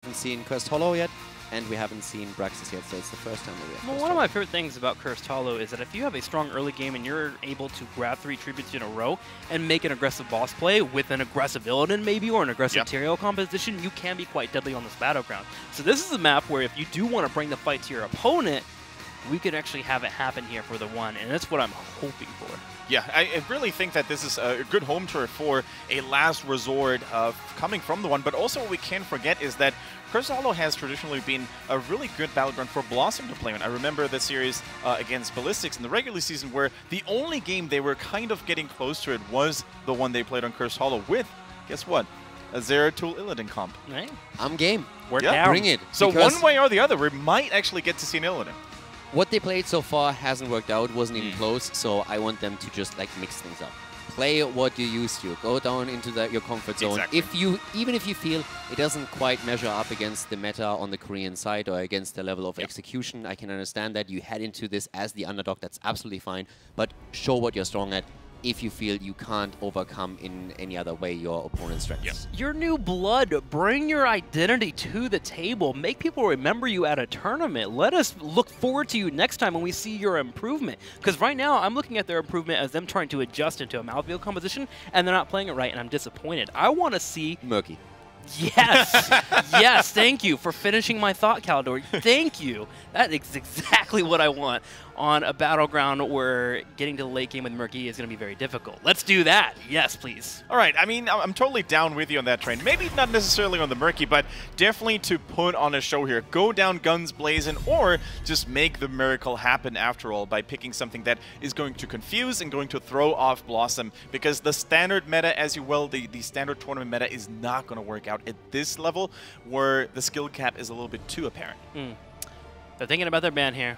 haven't seen Cursed Hollow yet, and we haven't seen Braxis yet, so it's the first time that we have Well, one of my favorite things about Cursed Hollow is that if you have a strong early game and you're able to grab 3 tributes in a row and make an aggressive boss play with an aggressive Illidan maybe or an aggressive Tyrael composition, you can be quite deadly on this battleground. So this is a map where if you do want to bring the fight to your opponent, we could actually have it happen here for TheOne, and that's what I'm hoping for. Yeah, I really think that this is a good home turf for a last resort coming from TheOne, but also what we can't forget is that Cursed Hollow has traditionally been a really good battleground for BlossoM to play in. I remember the series against Ballistics in the regular season where the only game they were kind of getting close to it was the one they played on Cursed Hollow with, guess what? A Zeratul Illidan comp. Hey. I'm game. We're down. Bring it. So one way or the other, we might actually get to see an Illidan. What they played so far hasn't worked out, wasn't even close, so I want them to just like mix things up. Play what you used to. Go down into your comfort zone. Exactly. Even if you feel it doesn't quite measure up against the meta on the Korean side or against the level of execution, I can understand that you head into this as the underdog. That's absolutely fine. But show what you're strong at. If you feel you can't overcome in any other way your opponent's strengths. Your new blood, bring your identity to the table. Make people remember you at a tournament. Let us look forward to you next time when we see your improvement. Because right now, I'm looking at their improvement as them trying to adjust into a mouthfeel composition, and they're not playing it right, and I'm disappointed. I want to see... Murky. Yes! Yes, thank you for finishing my thought, Caldor. Thank you. That is exactly what I want on a battleground where getting to the late game with Murky is going to be very difficult. Let's do that. Yes, please. All right. I mean, I'm totally down with you on that train. Maybe not necessarily on the Murky, but definitely to put on a show here. Go down guns blazing or just make the miracle happen after all by picking something that is going to confuse and going to throw off BlossoM, because the standard meta, as you will, the standard tournament meta is not going to work out at this level where the skill cap is a little bit too apparent. They're thinking about their ban here.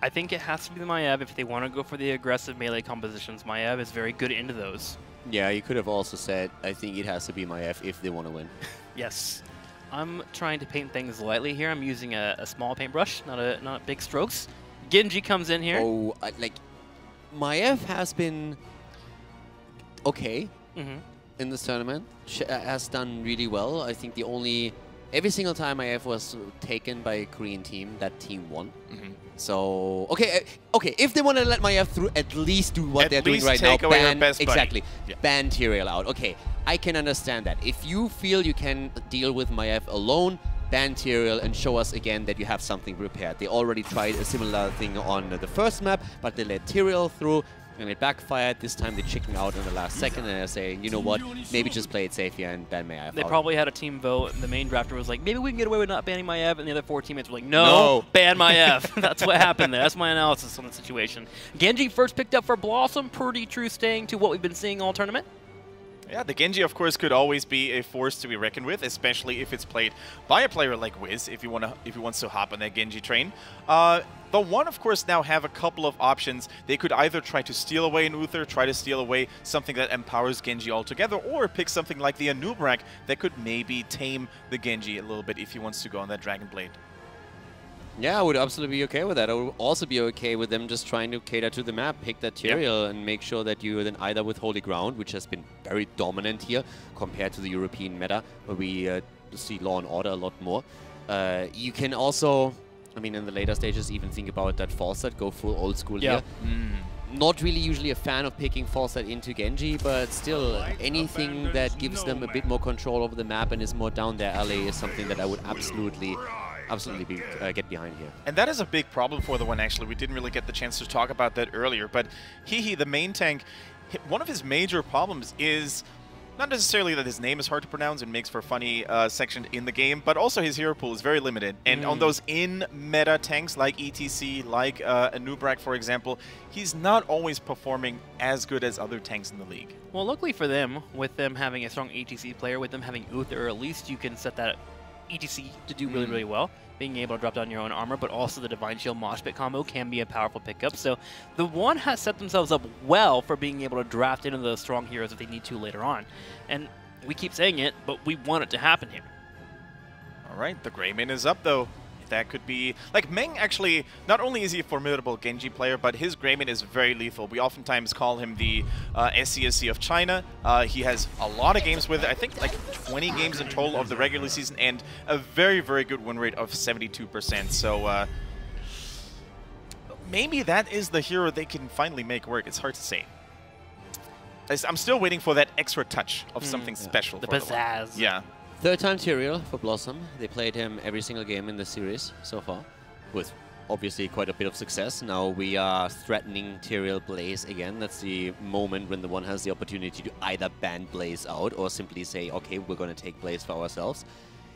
I think it has to be the Maiev if they want to go for the aggressive melee compositions. Maiev is very good into those. Yeah, you could have also said, I think it has to be Maiev if they want to win. Yes. I'm trying to paint things lightly here. I'm using a small paintbrush, not big strokes. Genji comes in here. Oh, like, Maiev has been okay in this tournament. Has done really well. I think every single time Maiev was taken by a Korean team, that team won. So, okay, if they want to let Maiev through, at least do what they're doing right now. Ban Tyrael out. Okay, I can understand that. If you feel you can deal with Maiev alone, ban Tyrael and show us again that you have something prepared. They already tried a similar thing on the first map, but they let Tyrael through. And it backfired. This time they chickened out in the last second and they're saying, you know what, maybe just play it safe here and ban Maiev. They probably had a team vote, and the main drafter was like, maybe we can get away with not banning Maiev, and the other 4 teammates were like, no. Ban Maiev. That's what happened there. That's my analysis on the situation. Genji first picked up for BlossoM, pretty true staying to what we've been seeing all tournament. Yeah, the Genji, of course, could always be a force to be reckoned with, especially if it's played by a player like Wiz, if he wants to hop on that Genji train. TheOne, of course, now have a couple of options. They could either try to steal away an Uther, try to steal away something that empowers Genji altogether, or pick something like the Anubrak that could maybe tame the Genji a little bit if he wants to go on that Dragon Blade. Yeah, I would absolutely be okay with that. I would also be okay with them just trying to cater to the map, pick that Tyrael, and make sure that you then either with Holy Ground, which has been very dominant here compared to the European meta, where we see Law and Order a lot more. You can also, I mean, in the later stages, even think about that Falstad, go full old school here. Not really usually a fan of picking Falstad into Genji, but still, anything that gives them a bit more control over the map and is more down their alley is something that I would absolutely get behind here. And that is a big problem for TheOne, actually. We didn't really get the chance to talk about that earlier, but Hehe, the main tank, one of his major problems is not necessarily that his name is hard to pronounce and makes for a funny section in the game, but also his hero pool is very limited. And on those in-meta tanks like ETC, like Anubrak, for example, he's not always performing as good as other tanks in the league. Well, luckily for them, with them having a strong ETC player, with them having Uther, at least you can set that ETC to do really, really well. Being able to drop down your own armor, but also the Divine Shield Moshpit combo can be a powerful pickup. So TheOne has set themselves up well for being able to draft into those strong heroes if they need to later on. And we keep saying it, but we want it to happen here. All right, the Greymane is up, though. that could be... Like, Meng actually, not only is he a formidable Genji player, but his Greymane is very lethal. We oftentimes call him the SCSC of China. He has a lot of games with it. I think like 20 games in total of the regular season and a very, very good win rate of 72%. So maybe that is the hero they can finally make work. It's hard to say. I'm still waiting for that extra touch of something special. The for pizzazz. Yeah. Third time Tyrael for BlossoM. They played him every single game in the series so far, with obviously quite a bit of success. Now we are threatening Tyrael Blaze again. That's the moment when TheOne has the opportunity to either ban Blaze out or simply say, okay, we're going to take Blaze for ourselves.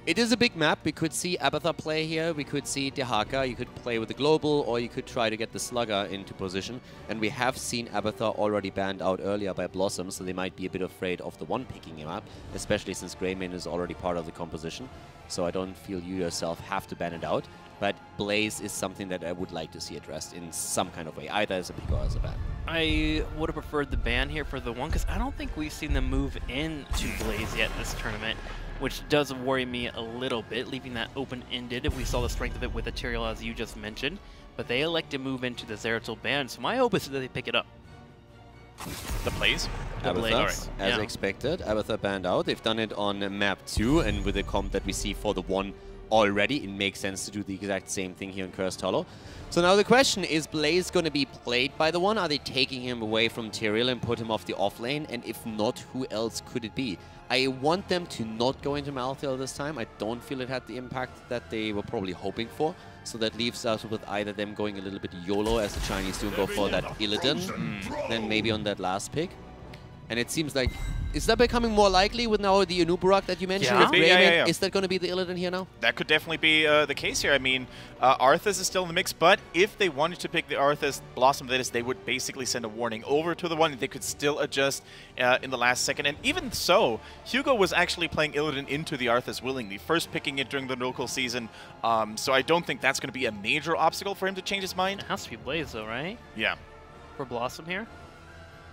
It is a big map. We could see Abathar play here. We could see Dehaka. You could play with the Global, or you could try to get the Slugger into position. And we have seen Abathar already banned out earlier by BlossoM, so they might be a bit afraid of TheOne picking him up, especially since Greymane is already part of the composition. So I don't feel you yourself have to ban it out. But Blaze is something that I would like to see addressed in some kind of way, either as a pick or as a ban. I would have preferred the ban here for TheOne, because I don't think we've seen them move into Blaze yet in this tournament, which does worry me a little bit, leaving that open-ended if we saw the strength of it with the Tyrael, as you just mentioned. But they elect to move into the Zeratul ban, so my hope is that they pick it up. The Blaze? The Blaze. Right. As expected, Abathar banned out. They've done it on map 2, and with the comp that we see for TheOne already, it makes sense to do the exact same thing here in Cursed Hollow. So now the question is, Blaze going to be played by TheOne? Are they taking him away from Tyrael and put him off the offlane? And if not, who else could it be? I want them to not go into Malthael this time. I don't feel it had the impact that they were probably hoping for. So that leaves us with either them going a little bit YOLO, as the Chinese do, and go for that Illidan, then maybe on that last pick. And it seems like, is that becoming more likely with now the Anubarak that you mentioned? Yeah. With Yeah. Is that going to be the Illidan here now? That could definitely be the case here. I mean, Arthas is still in the mix, but if they wanted to pick the Arthas BlossoM, that is, they would basically send a warning over to TheOne. They could still adjust in the last second. And even so, Hugo was actually playing Illidan into the Arthas willingly, first picking it during the local season. So I don't think that's going to be a major obstacle for him to change his mind. It has to be Blaze, though, right? Yeah. For BlossoM here?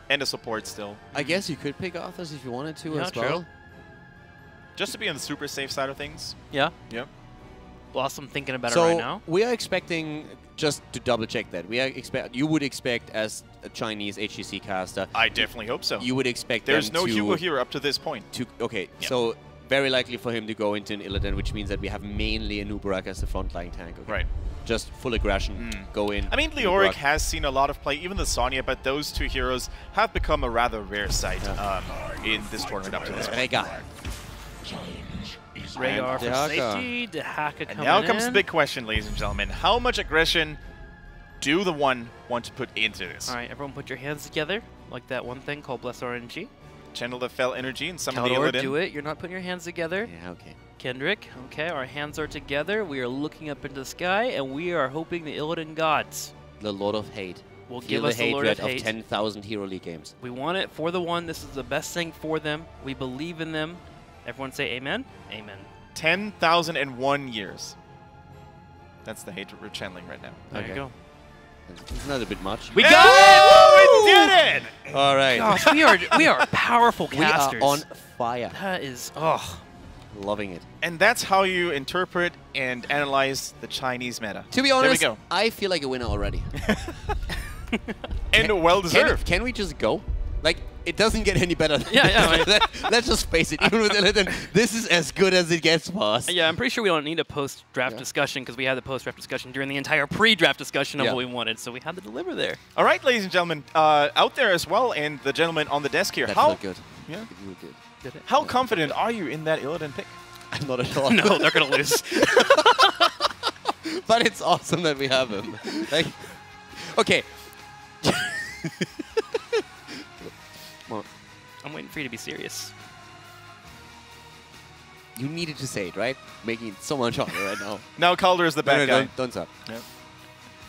And a support still. I guess you could pick Arthas if you wanted to as true. well. Just to be on the super safe side of things. Yeah. Yep. BlossoM thinking about it So right now. we are expecting, just to double check that, you would expect as a Chinese HGC caster, I definitely hope so. you would expect There's them no to, Hugo here up to this point. Okay, Yeah. so very likely for him to go into an Illidan, which means that we have mainly a Nubarak as the frontline tank. Okay. Right. Just full aggression, go in. I mean, Leoric has seen a lot of play, even the Sonya, but those two heroes have become a rather rare sight in this tournament up to this point. Rega. Rhaegar for Dehaka. safety, Dehaka And coming now comes the in. big question, ladies and gentlemen. How much aggression do TheOne want to put into this? All right, everyone put your hands together, like that one thing called Bless RNG. Channel the fell energy and some of Caldor, the do Illidan. it. You're not putting your hands together. Yeah, okay. Kendrick, okay, our hands are together. We are looking up into the sky, and we are hoping the Illidan gods The Lord of Hate. will Feel give us the Lord of hatred Hate. of 10,000 Hero League games. We want it for TheOne. This is the best thing for them. We believe in them. Everyone say amen? Amen. 10,001 years. That's the hatred we're channeling right now. There Okay. you go. It's not a bit much. We Hey, got it! woo, we did it! All right. Gosh, we are powerful We casters. are on fire. That is, oh. Loving it. And that's how you interpret and analyze the Chinese meta. To be honest, there we go. I feel like a winner already. And well deserved. Can we just go? Like, it doesn't get any better. Yeah. Let's just face it. Even with Illidan, this is as good as it gets for us. Yeah, I'm pretty sure we don't need a post-draft discussion because we had the post-draft discussion during the entire pre-draft discussion of what we wanted, so we had to deliver there. All right, ladies and gentlemen, out there as well, and the gentleman on the desk here. That How felt good. Yeah. It felt good. Did it? How confident are you in that Illidan pick? I'm not at all. No, they're going to lose. But it's awesome that we have him. Like, okay. Well, I'm waiting for you to be serious. you needed to say it, right? Making it so much harder right now. Now Calder is the bad guy. Don't stop.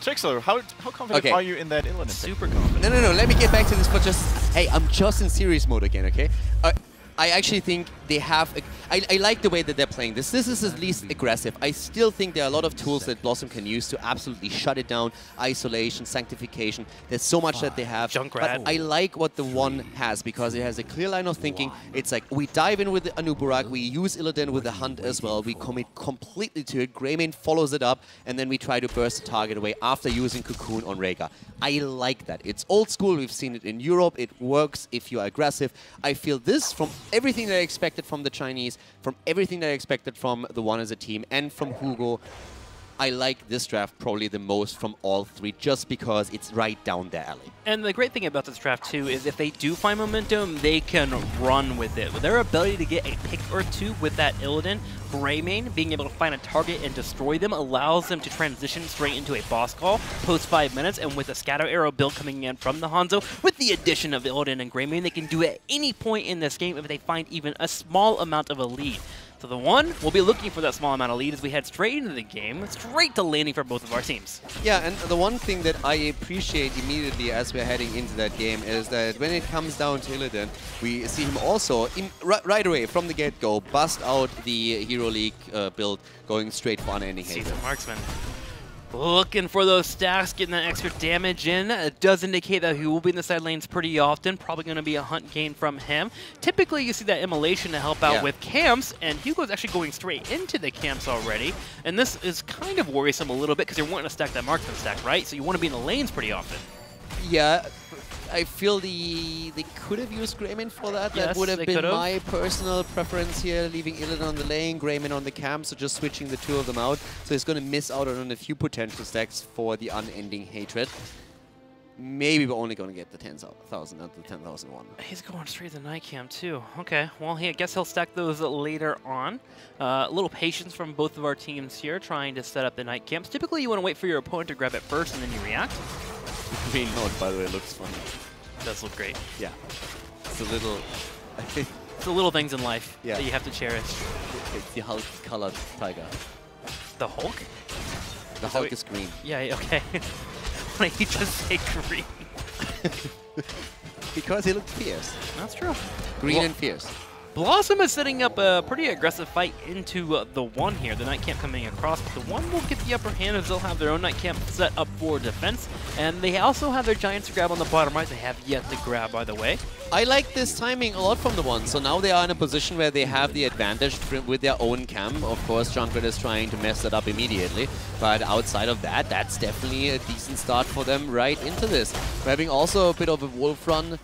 Trixler, how confident Okay. are you in that Illidan pick? Super confident. No. Let me get back to this, but just, hey, I'm just in serious mode again, okay? I actually think they have, I like the way that they're playing this. This is at least aggressive. I still think there are a lot of tools that BlossoM can use to absolutely shut it down. Isolation, sanctification. There's so much that they have. Junkrat. But I like what TheOne has because it has a clear line of thinking. It's like we dive in with the Anubarak, we use Illidan with the Hunt as well. We commit completely to it. Greymane follows it up, and then we try to burst the target away after using Cocoon on Rhaegar. I like that. It's old school. We've seen it in Europe. It works if you are aggressive. I feel this from everything that I expected from the Chinese, from everything that I expected from TheOne as a team, and from Hugo. I like this draft probably the most from all three, just because it's right down their alley. And the great thing about this draft, too, is if they do find momentum, they can run with it. With their ability to get a pick or two with that Illidan, Greymane, being able to find a target and destroy them, allows them to transition straight into a boss call post 5 minutes. And with a Scatter Arrow build coming in from the Hanzo, with the addition of Illidan and Greymane, they can do it at any point in this game if they find even a small amount of a lead. So TheOne will be looking for that small amount of lead as we head straight into the game, straight to landing for both of our teams. Yeah, and the one thing that I appreciate immediately as we're heading into that game is that when it comes down to Illidan, we see him also, right away from the get-go, bust out the Hero League build, going straight for unending hatred. Seasoned Marksman. Looking for those stacks, getting that extra damage in. It does indicate that he will be in the side lanes pretty often. Probably going to be a hunt gain from him. Typically, you see that immolation to help out with camps, and Hugo's actually going straight into the camps already. And this is kind of worrisome a little bit because you're wanting to stack that marksman stack, right? So you want to be in the lanes pretty often. Yeah, I feel they could have used Greymane for that. Yes, that would have been could've. my personal preference here, leaving Illidan on the lane, Greymane on the camp, so just switching the two of them out. So he's going to miss out on a few potential stacks for the unending hatred. Maybe we're only going to get the 10,000, not the 10,001. He's going straight to the night camp too. Okay, well, I guess he'll stack those later on. A little patience from both of our teams here, trying to set up the night camps. Typically, you want to wait for your opponent to grab it first, and then you react. Green note, by the way, looks funny. It does look great. Yeah. It's a little... It's the little things in life that you have to cherish. It's the Hulk-colored tiger. The Hulk? The Hulk is green. Yeah, okay. Why don't you just say green? Because he looked fierce. That's true. Green and fierce. BlossoM is setting up a pretty aggressive fight into TheOne here. The night camp coming across, but TheOne will get the upper hand as they'll have their own night camp set up for defense. And they also have their Giants to grab on the bottom right. They have yet to grab, by the way. I like this timing a lot from TheOne. So now they are in a position where they have the advantage with their own camp. Of course, Junkrat is trying to mess that up immediately. But outside of that, that's definitely a decent start for them right into this. We're having also a bit of a Wolf Run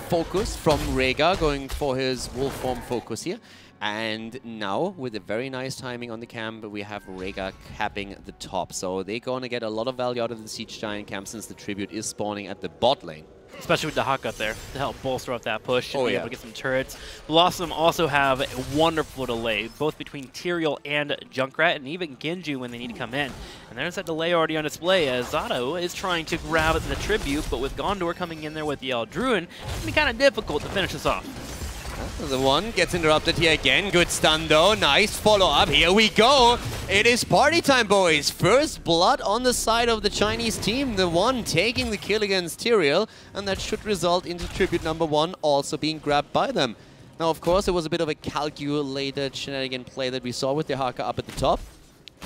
focus from Rhaegar, going for his wolf form focus here. And now, with a very nice timing on the camp, we have Rhaegar capping the top. So they're going to get a lot of value out of the Siege Giant camp since the Tribute is spawning at the bot lane. Especially with the Haka there to help bolster up that push and be able to yeah. get some turrets. BlossoM also have a wonderful delay, both between Tyrael and Junkrat, and even Genji when they need to come in. And there's that delay already on display as Zato is trying to grab the Tribute, but with Gondor coming in there with the Eldruin, it's be kind of difficult to finish this off. TheOne gets interrupted here again. Good stun though. Nice follow-up. Here we go. It is party time, boys. First blood on the side of the Chinese team. TheOne taking the kill against Tyrael, and that should result into Tribute number 1 also being grabbed by them. Now, of course, it was a bit of a calculated shenanigan play that we saw with the Haka up at the top,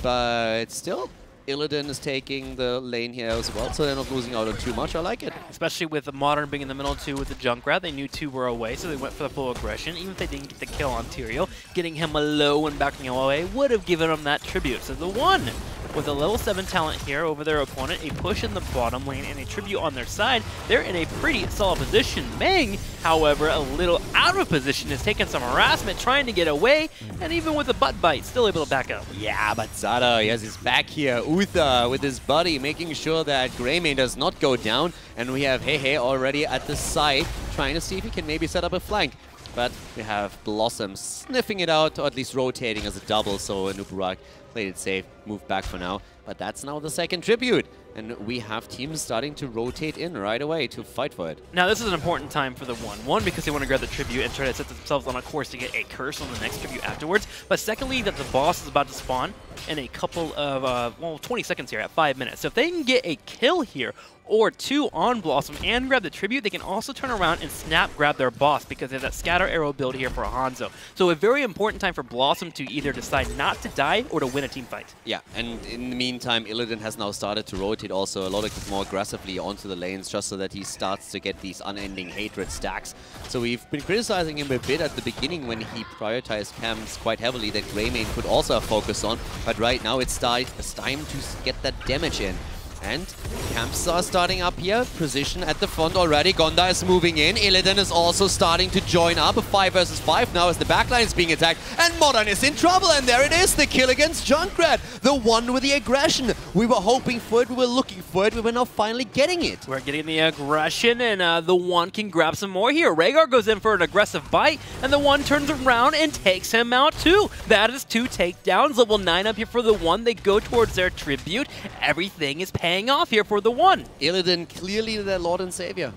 but still, Illidan is taking the lane here as well, so they're not losing out on too much. I like it. Especially with the Modern being in the middle too with the Junkrat. They knew 2 were away, so they went for the full aggression. Even if they didn't get the kill on Tyrael, getting him low and backing him away would have given him that Tribute. So TheOne, with a level 7 talent here over their opponent, a push in the bottom lane, and a Tribute on their side, they're in a pretty solid position. Meng, however, a little out of position, has taken some harassment, trying to get away, and even with a butt bite, still able to back up. Yeah, but Zato, he has his back here. Uther with his buddy, making sure that Greymane does not go down. And we have Hehe already at the side, trying to see if he can maybe set up a flank. But we have BlossoM sniffing it out, or at least rotating as a double, so Anubarak played it safe, moved back for now. But that's now the second Tribute. And we have teams starting to rotate in right away to fight for it. Now, this is an important time for TheOne. One, because they want to grab the Tribute and try to set themselves on a course to get a curse on the next Tribute afterwards. But secondly, that the boss is about to spawn in a couple of, well, 20 seconds here at 5 minutes. So if they can get a kill here or 2 on BlossoM and grab the tribute, they can also turn around and snap grab their boss because they have that scatter arrow build here for Hanzo. So a very important time for BlossoM to either decide not to die or to win a team fight. Yeah, and in the meantime, Illidan has now started to rotate also a lot more aggressively onto the lanes just so that he starts to get these unending hatred stacks. So we've been criticizing him a bit at the beginning when he prioritized camps quite heavily that Greymane could also have focused on, but right now it's time to get that damage in. And camps are starting up here, position at the front already. Gonda is moving in. Illidan is also starting to join up. A 5 versus 5 now as the backline is being attacked. And Modern is in trouble. And there it is, the kill against Junkrat. The one with the aggression. We were hoping for it, we were looking for it, we were now finally getting it. We're getting the aggression, and TheOne can grab some more here. Rhaegar goes in for an aggressive bite, and TheOne turns around and takes him out too. That is 2 takedowns. Level 9 up here for TheOne. They go towards their tribute. Everything is paying off here for TheOne. Illidan clearly their lord and savior.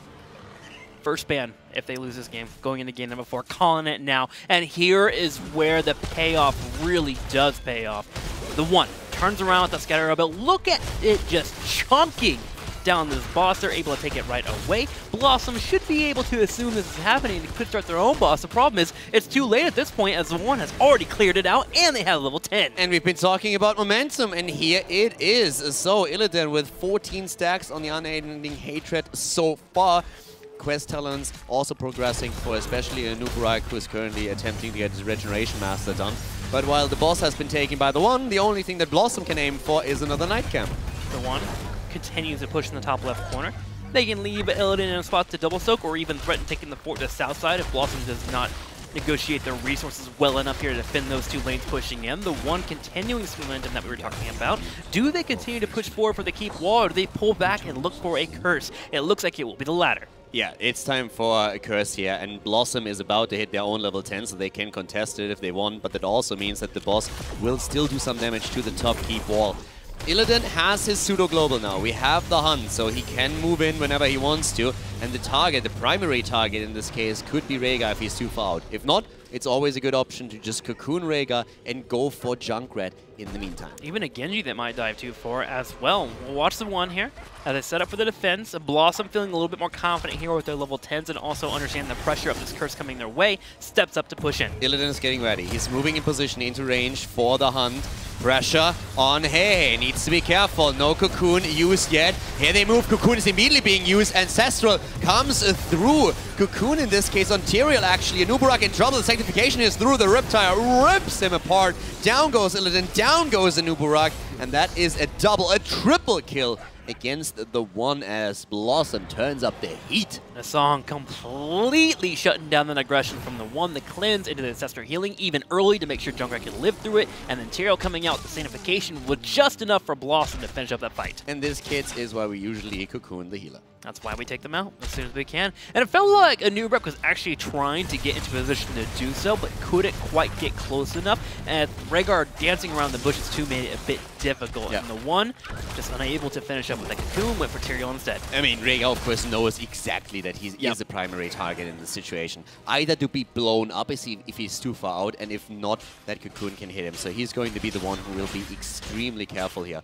First ban if they lose this game, going into game number 4, calling it now. And here is where the payoff really does pay off. TheOne turns around with the scatter, but look at it just chunking down this boss. They're able to take it right away. BlossoM should be able to assume this is happening. They could start their own boss. The problem is it's too late at this point as TheOne has already cleared it out and they have level 10. And we've been talking about momentum, and here it is. So Illidan with 14 stacks on the unending hatred so far. Quest talents also progressing for especially Nuburak, who is currently attempting to get his Regeneration Master done. But while the boss has been taken by TheOne, the only thing that BlossoM can aim for is another Night Camp. TheOne continues to push in the top left corner. They can leave Illidan in a spot to double soak or even threaten taking the fort to the south side if BlossoM does not negotiate their resources well enough here to defend those 2 lanes pushing in. TheOne continuing this momentum that we were talking about. Do they continue to push forward for the keep wall, or do they pull back and look for a curse? It looks like it will be the latter. Yeah, it's time for a curse here, and BlossoM is about to hit their own level 10, so they can contest it if they want, but that also means that the boss will still do some damage to the top keep wall. Illidan has his pseudo-global now. We have the hunt, so he can move in whenever he wants to. And the target, the primary target in this case, could be Rhaegar if he's too far out. If not, it's always a good option to just cocoon Rhaegar and go for Junkrat in the meantime. Even a Genji that might dive too far as well. We'll watch TheOne here as they set up for the defense. BlossoM feeling a little bit more confident here with their level 10s and also understanding the pressure of this curse coming their way. Steps up to push in. Illidan is getting ready. He's moving in position into range for the hunt. Pressure on Hey. Needs to be careful. No cocoon used yet. Here they move. Cocoon is immediately being used. Ancestral comes through. Cocoon in this case on Tyrael actually. Nuburak in trouble. The sanctification is through. The Riptire rips him apart. Down goes Illidan. Down goes the Nuburak. And that is a double, a triple kill against TheOne as BlossoM turns up the heat. The song completely shutting down the aggression from TheOne. The cleanse into the Ancestor healing even early to make sure Junkrat can live through it. And then Tyrael coming out with the sanctification was just enough for BlossoM to finish up that fight. And this, kids, is why we usually cocoon the healer. That's why we take them out as soon as we can. And it felt like Nuburak was actually trying to get into position to do so, but couldn't quite get close enough. And Rhaegar dancing around the bushes too made it a bit difficult. Yeah. And TheOne just unable to finish up with that cocoon, went for Tyrael instead. I mean, Rhaegar, of course, knows exactly that he is a primary target in this situation. Either to be blown up if he's too far out, and if not, that cocoon can hit him. So he's going to be the one who will be extremely careful here.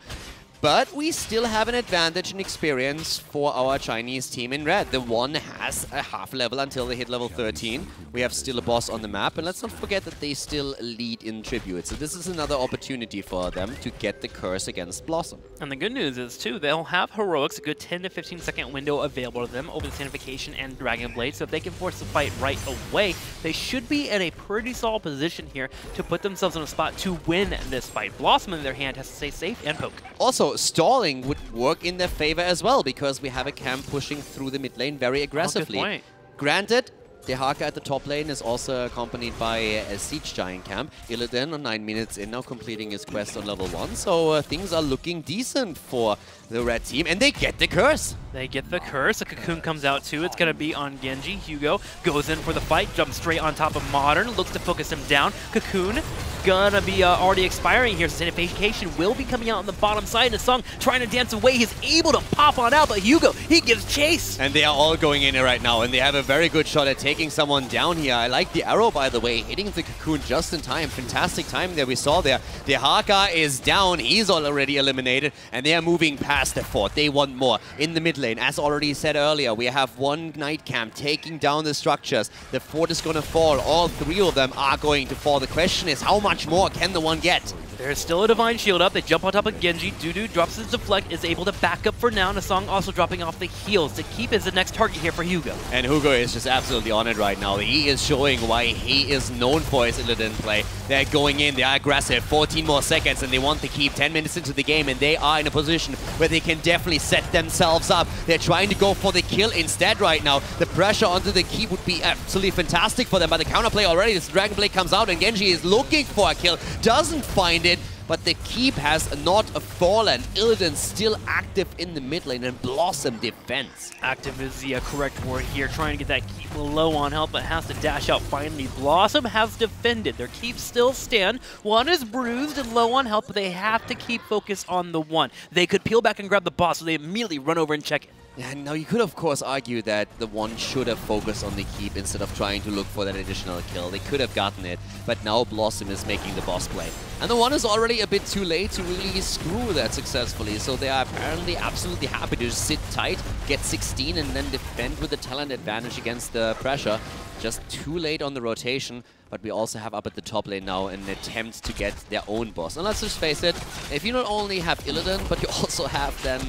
But we still have an advantage in experience for our Chinese team in red. TheOne has a half level until they hit level 13. We have still a boss on the map, and let's not forget that they still lead in tribute. So this is another opportunity for them to get the curse against BlossoM. And the good news is, too, they'll have heroics, a good 10 to 15 second window available to them over the Sanctification and Dragon Blade. So if they can force the fight right away, they should be in a pretty solid position here to put themselves in a spot to win this fight. BlossoM, on their hand, has to stay safe and poke. Also, stalling would work in their favor as well, because we have a camp pushing through the mid lane very aggressively. Oh, good point. Granted, Dehaka at the top lane is also accompanied by a Siege Giant camp. Illidan on 9 minutes in now completing his quest on level 1, so things are looking decent for the red team, and they get the curse. They get the curse. A cocoon comes out too. It's going to be on Genji. Hugo goes in for the fight, jumps straight on top of Modern, looks to focus him down. Cocoon gonna be already expiring here, so Sanctification will be coming out on the bottom side. And the song trying to dance away. He's able to pop on out, but Hugo, he gives chase. And they are all going in right now, and they have a very good shot at taking someone down here. I like the arrow, by the way, hitting the Cocoon just in time. Fantastic time there we saw there. The Haka is down. He's already eliminated. And they are moving past the fort. They want more in the mid lane. As already said earlier, we have one Knight Camp taking down the structures. The fort is going to fall. All three of them are going to fall. The question is, how much more can the one get? There's still a Divine Shield up. They jump on top of Genji. Dudu drops his deflect, is able to back up for now. Nasong also dropping off the heals. To keep is the next target here for Hugo. And Hugo is just absolutely on it right now. He is showing why he is known for his Illidan play. They're going in, they are aggressive. 14 more seconds and they want to keep 10 minutes into the game, and they are in a position where they can definitely set themselves up. They're trying to go for the kill instead right now. The pressure onto the keep would be absolutely fantastic for them, but the counterplay already, this Dragon Blade comes out and Genji is looking for a kill, doesn't find it. But the keep has not fallen. Illidan still active in the mid lane, and BlossoM defense. Active is the correct word here. Trying to get that keep low on health, but has to dash out finally. BlossoM has defended. Their keeps still stand. One is bruised and low on health, but they have to keep focused on the one. They could peel back and grab the boss, so they immediately run over and check it. Yeah, now you could of course argue that the one should have focused on the keep instead of trying to look for that additional kill. They could have gotten it, but now BlossoM is making the boss play. And the one is already a bit too late to really screw that successfully, so they are apparently absolutely happy to just sit tight, get 16 and then defend with the talent advantage against the pressure. Just too late on the rotation, but we also have up at the top lane now an attempt to get their own boss. And let's just face it, if you not only have Illidan, but you also have then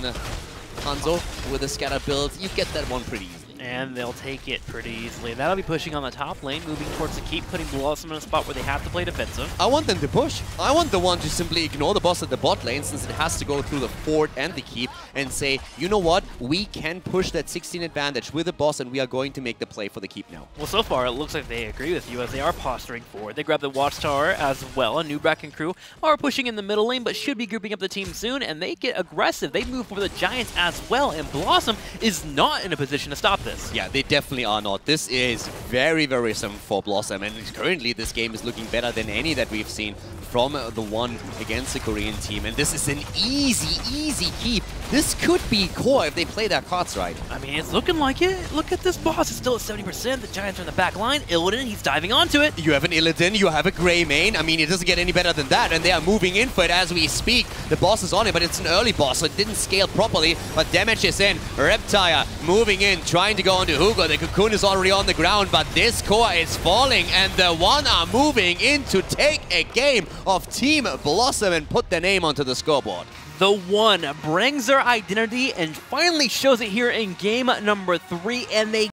Hanzo with a scatter build, you get that one pretty easily. And they'll take it pretty easily. That'll be pushing on the top lane, moving towards the keep, putting BlossoM in a spot where they have to play defensive. I want them to push. I want the one to simply ignore the boss at the bot lane, since it has to go through the fort and the keep, and say, you know what, we can push that 16 advantage with the boss, and we are going to make the play for the keep now. Well, so far it looks like they agree with you as they are posturing forward. They grab the Watchtower as well. A new Bracken crew are pushing in the middle lane, but should be grouping up the team soon, and they get aggressive. They move for the Giants as well, and BlossoM is not in a position to stop this. Yeah, they definitely are not. This is very worrisome for BlossoM, and currently this game is looking better than any that we've seen from the one against the Korean team, and this is an easy keep. This could be core if they play their cards right. I mean, it's looking like it. Look at this boss. It's still at 70%. The Giants are in the back line. Illidan, he's diving onto it. You have an Illidan, you have a Grey main. I mean, it doesn't get any better than that, and they are moving in for it as we speak. The boss is on it, but it's an early boss, so it didn't scale properly, but damage is in. Reptile moving in, trying to go onto Hugo. The Cocoon is already on the ground, but this core is falling, and the one are moving in to take a game of Team BlossoM and put their name onto the scoreboard. The one brings their identity and finally shows it here in game number 3, and they